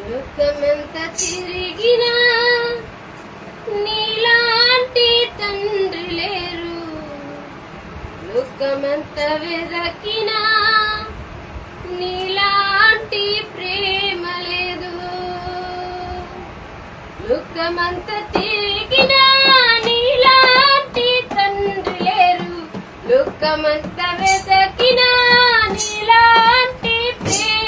లోకమంత తిరిగినా నీలాంటి తండ్రి లేరు. లోకమంత వెదకినా నీలాంటి ప్రేమ లేదు. లోకమంత తిరిగినా నీలాంటి తండ్రి లేరు. లోకమంత వెదకినా నీలాంటి ప్రేమ